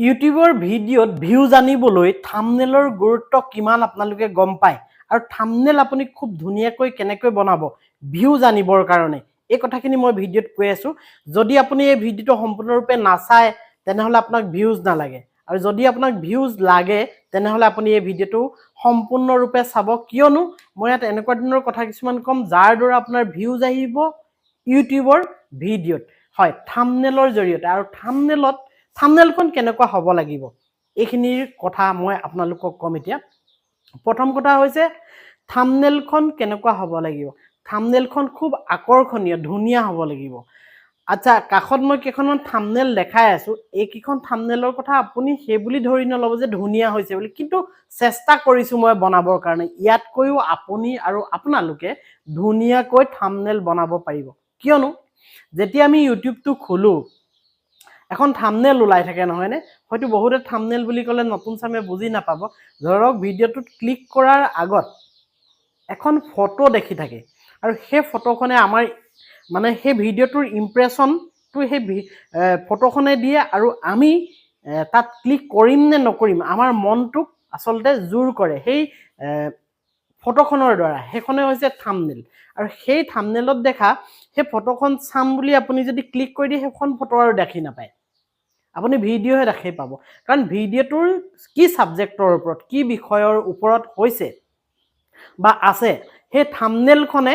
ইউটিউবৰ ভিডিঅ'ত ভিউ জানিবলৈ থাম্বনেলৰ গুৰুত্ব কিমান আপোনালোকে গম পায় আৰু থাম্বনেল আপুনি খুব ধুনীয়াকৈ কেনেকৈ বনাব ভিউ জানিবৰ কাৰণে এই কথাখিনি মই ভিডিঅ'ত কৈ আছো যদি আপুনি এই ভিডিঅ'টো সম্পূৰ্ণৰূপে নাচায় তেনেহলে আপোনাক ভিউজ নালাগে আৰু যদি আপোনাক ভিউজ লাগে তেনেহলে আপুনি এই ভিডিঅ'টো সম্পূৰ্ণৰূপে চাব কিয়নো মই ইয়াত এনেকুৱা ধৰণৰ কথা কিছুমান কম যাৰ দ্বাৰা আপোনাৰ ভিউজ আহিব ইউটিউবৰ ভিডিঅ'ত হয় থাম্বনেলৰ জৰিয়তে আৰু থাম্বনেলখন কেনেকুৱা হ'ব লাগিব এইখিনিৰ কথা মই আপোনালোকক কম এতিয়া প্ৰথম কথা হৈছে থাম্বনেলখন কেনেকুৱা হ'ব লাগিব থাম্বনেলখন খুব আকৰ্ষণীয় ধুনীয়া হ'ব লাগিব আচ্ছা কাখত মই কেইখনমান থাম্বনেল দেখাই আছো এইকেইখন থাম্বনেলৰ কথা আপুনি সেই বুলি ধৰি নলব যে ধুনীয়া হৈছে বুলি কিন্তু চেষ্টা কৰিছো মই বনাবৰ কাৰণে ইয়াতকৈও আপুনি আৰু আপোনালোকে ধুনীয়াকৈ থাম্বনেল বনাব পাৰিব কিয়নো যেতিয়া আমি ইউটিউবটো খোলো এখন থাম্বনেল ওলাই থাকে নহয় নে হয়তো বহুতে থাম্বনেল বুলি ক'লে নতুন চামে বুজি নাপাব ধৰক ভিডিঅ'টোত ক্লিক কৰাৰ আগত এখন ফটো দেখি থাকে আৰু সেই ফটোখনে আমাৰ মানে সেই ভিডিঅ'টোৰ ইমপ্ৰেছনটো সেই ফটোখনে দিয়ে আৰু আমি তাত ক্লিক কৰিম নে নকৰিম আমাৰ মনটোক আচলতে জোৰ কৰে সেই ফটোখনৰ দ্বাৰা সেইখনে হৈছে থাম্বনেল আৰু সেই থাম্বনেলত দেখা সেই ফটোখন চাম বুলি আপুনি যদি ক্লিক কৰি দিয়ে সেইখন ফটো আৰু দেখি নাপায় আপুনি ভিডিঅ'হে দেখি পাব কাৰণ ভিডিঅ'টোৰ কি সাবজেক্টৰ ওপৰত কি বিষয়ৰ ওপৰত হৈছে বা আছে সেই থাম্বনেলখনে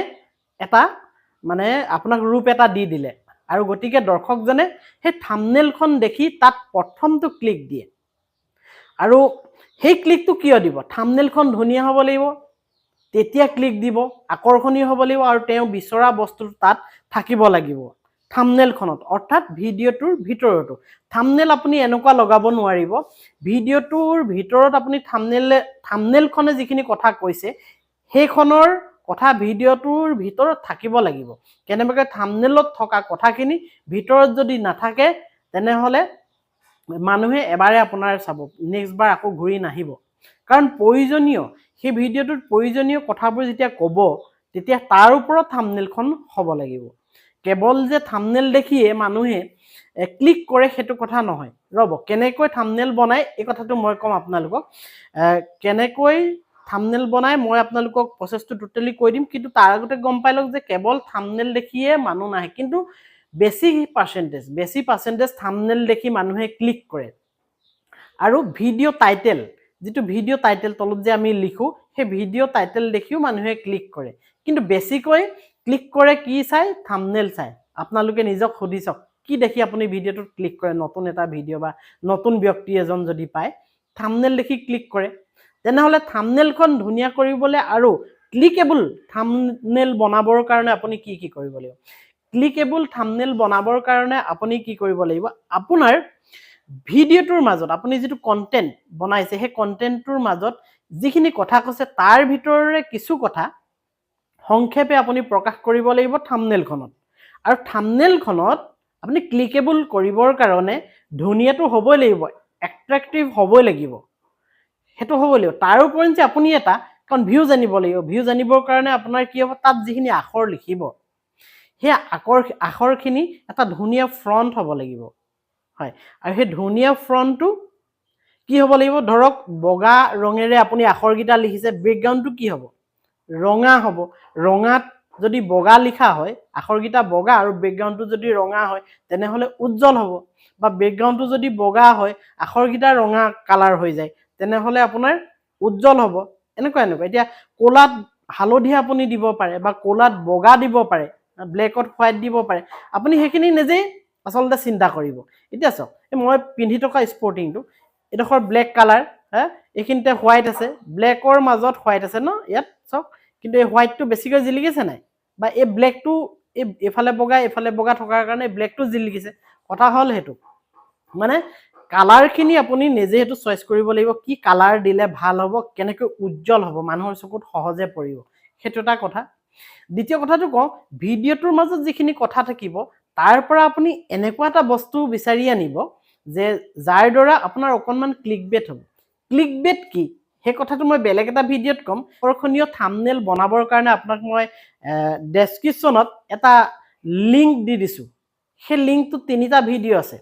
এটা মানে আপোনাক ৰূপ এটা দি দিলে আৰু গতিকে দৰ্শকজনে সেই থাম্বনেলখন দেখি তাত প্ৰথমটো ক্লিক দিয়ে আৰু সেই ক্লিকটো কিয় দিব থাম্বনেলখন ধুনীয়া হ'ব লাগিব তেতিয়া ক্লিক দিব আকৰ্ষণীয় হ'ব লাগিব আৰু তেওঁ বিচৰা বস্তুটো তাত থাকিব লাগিব থাম্বনেলখনত অৰ্থাৎ ভিডিঅ'টোৰ ভিতৰতো থাম্বনেল আপুনি এনেকুৱা লগাব নোৱাৰিব ভিডিঅ'টোৰ ভিতৰত আপুনি থাম্বনেলখনে যিখিনি কথা কৈছে সেইখনৰ কথা ভিডিঅ'টোৰ ভিতৰত থাকিব লাগিব কেনেবাকৈ থাম্বনেলত থকা কথাখিনি ভিতৰত যদি নাথাকে তেনেহলে মানুহে এবাৰে আপোনাৰ চাব নেক্সট বাৰ আকৌ ঘূৰি নাহিব কাৰণ প্ৰয়োজনীয় সেই ভিডিঅ'টোত প্ৰয়োজনীয় কথাবোৰ যেতিয়া ক'ব তেতিয়া তাৰ ওপৰত থাম্বনেলখন হ'ব লাগিব কেৱল যে থাম্বনেল দেখিয়ে মানুহে ক্লিক কৰে সেইটো কথা নহয় ৰ'ব কেনেকৈ থাম্বনেল বনায় এই কথাটো মই কম আপোনালোকক কেনেকৈ থাম্বনেল বনায় মই আপোনালোকক প্ৰচেছটো টোটেলি কৈ দিম কিন্তু তাৰ আগতে গম পাই লওক যে কেৱল থাম্বনেল দেখিয়ে মানুহ নাহে কিন্তু বেছি পাৰ্চেন্টেজ থাম্বনেল দেখি মানুহে ক্লিক কৰে আৰু ভিডিঅ' টাইটেল যেটো ভিডিঅ' টাইটেল তলত যে আমি লিখো সেই ভিডিঅ' টাইটেল দেখিও মানুহে ক্লিক কৰে কিন্তু বেছিকৈ ক্লিক কৰে কি চাই থাম্বনেল চাই আপোনালোকে নিজক খুদি চাওক কি দেখি আপুনি ভিডিঅ'টোত ক্লিক কৰে নতুন এটা ভিডিঅ' বা নতুন ব্যক্তি এজন যদি পায় থাম্বনেল দেখি ক্লিক কৰে তেনেহলে থাম্বনেলখন ধুনীয়া কৰিবলৈ আৰু ক্লিকেবল থাম্বনেল বনাবৰ কাৰণে আপুনি কি কৰিব লাগিব ক্লিকেবল থাম্বনেল বনাবৰ কাৰণে আপুনি কি কৰিব লাগিব আপোনাৰ ভিডিঅ'টোৰ মাজত আপুনি যেটো কন্টেন্ট বনাইছে সেই কন্টেন্টৰ মাজত যিখিনি কথা কৈছে তাৰ ভিতৰৰে কিছু কথা সংক্ষেপে আপুনি প্ৰকাশ কৰিব লাগিব থাম্বনেলখনত আৰু থাম্বনেলখনত আপুনি ক্লিকেবল কৰিবৰ কাৰণে ধুনীয়াটো হ'বই লাগিব এট্ৰাক্টিভ হ'বই লাগিব হেতু হ'ব লাগিব তাৰ ওপৰঞ্চি আপুনি এটা কাৰণ ভিউ জানিব লাগিব ভিউ জানিবৰ কাৰণে আপোনাৰ কি হ'ব তাত যিখিনি আখৰ লিখিব সেই আখৰখিনি এটা ধুনীয়া ফ্ৰন্ট হ'ব লাগিব হয় আৰু সেই ধুনীয়া ফ্ৰন্টটো কি হ'ব লাগিব ধৰক বগা ৰঙেৰে আপুনি আখৰকিটা লিখিছে ব্যাকগ্ৰাউণ্ডটো কি হ'ব ৰঙা হ'ব ৰঙাত যদি বগা লিখা হয় আখৰকিটা বগা আৰু ব্যাকগ্ৰাউণ্ডটো যদি ৰঙা হয় তেনেহলে উজ্জ্বল হ'ব বা ব্যাকগ্ৰাউণ্ডটো যদি বগা হয় আখৰকিটা ৰঙা কালাৰ হৈ যায় তেনেহলে আপোনাৰ উজ্জ্বল হ'ব এনেকুৱা এতিয়া কোলাত হালধীয়া আপুনি দিব পাৰে বা কোলাত বগা দিব পাৰে ব্লেকত হোৱাইট দিব পাৰে আপুনি হেখিনি নিজে আচলতে চিন্তা কৰিব এতিয়া চাওক মই পিন্ধি থকা স্পৰ্টিংটো এডখৰ ব্লেক কালাৰ এইখিনিতে হোৱাইট আছে ব্লেকৰ মাজত হোৱাইট আছে ন ইয়াত চাওক কিন্তু এই হোৱাইটটো বেছিকৈ জিলিকিছে নাই বা এই ব্লেকটো এফালে বগা থকাৰ কাৰণে ব্লেকটো জিলিকিছে কথা হল হেতু মানে কালাৰখিনি আপুনি নিজে হেতু চয়েস কৰিব লাগিব কি কালাৰ দিলে ভাল হ'ব কেনেকৈ উজ্জ্বল হ'ব মানুহৰ চকুত সহজে পৰিব হেতু এটা কথা দ্বিতীয় কথাটো কওঁ ভিডিঅ'টোৰ মাজত যিখিনি কথা থাকিব তাৰ পৰা আপুনি এনেকুৱা এটা বস্তু বিচাৰি আনিব যে যাৰ দ্বাৰা আপোনাৰ অকনমান ক্লিকবেট হ'ব ক্লিকবেট কি হে কথাটো মই বেলেগ এটা ভিডিঅ'ত কম আকৰ্ষণীয় থাম্বনেল বনাবৰ কাৰণে আপোনাক মই ডেসক্ৰিপচনত এটা লিংক দি দিছো সেই লিংকটো তিনিটা ভিডিঅ' আছে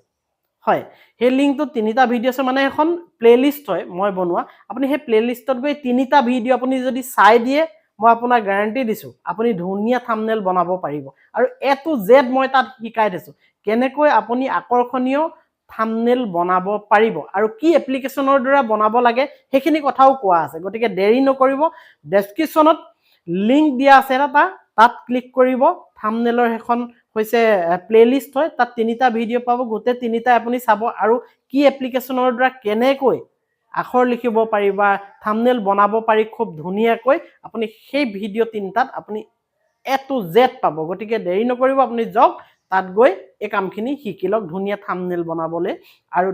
হয় সেই লিংকটো তিনিটা ভিডিঅ' আছে মানে এখন প্লেলিষ্ট হয় মই বনোৱা আপুনি সেই প্লেলিষ্টত গৈ তিনিটা ভিডিঅ' আপুনি যদি চাই দিয়ে মই আপোনাক গ্যাৰান্টি দিছো আপুনি ধুনীয়া থাম্বনেল বনাব পাৰিব আৰু এ টু জেড মই তাত শিকাই দিছো কেনেকৈ আপুনি আকৰ্ষণীয় থাম্বনেল বনাব পাৰিব আৰু কি এপ্লিকেশনৰ দ্বাৰা বনাব লাগে সেইখিনি কথাও কোৱা আছে গতিকে দেৰি নকৰিব ডেসক্ৰিপচনত লিংক দিয়া আছে এটা তাত ক্লিক কৰিব থাম্বনেলৰ এখন হৈছে প্লেলিষ্ট হয় তাত তিনিটা ভিডিঅ' পাব গোটেই তিনিটা আপুনি চাব আৰু কি এপ্লিকেশনৰ দ্বাৰা কেনেকৈ আখৰ লিখিব পাৰি বা থাম্বনেল বনাব পাৰি খুব ধুনীয়াকৈ আপুনি সেই ভিডিঅ' তিনিটাত আপুনি এ টু জেড পাব গতিকে দেৰি নকৰিব আপুনি যাওক তাত গৈ এই কামখিনি শিকি লওক ধুনীয়া থাম্বনেল বনাবলৈ আৰু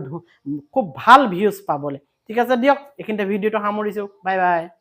খুব ভাল ভিউজ পাবলৈ ঠিক আছে দিয়ক এইখিনিতে ভিডিঅ'টো সামৰিছো বাই বাই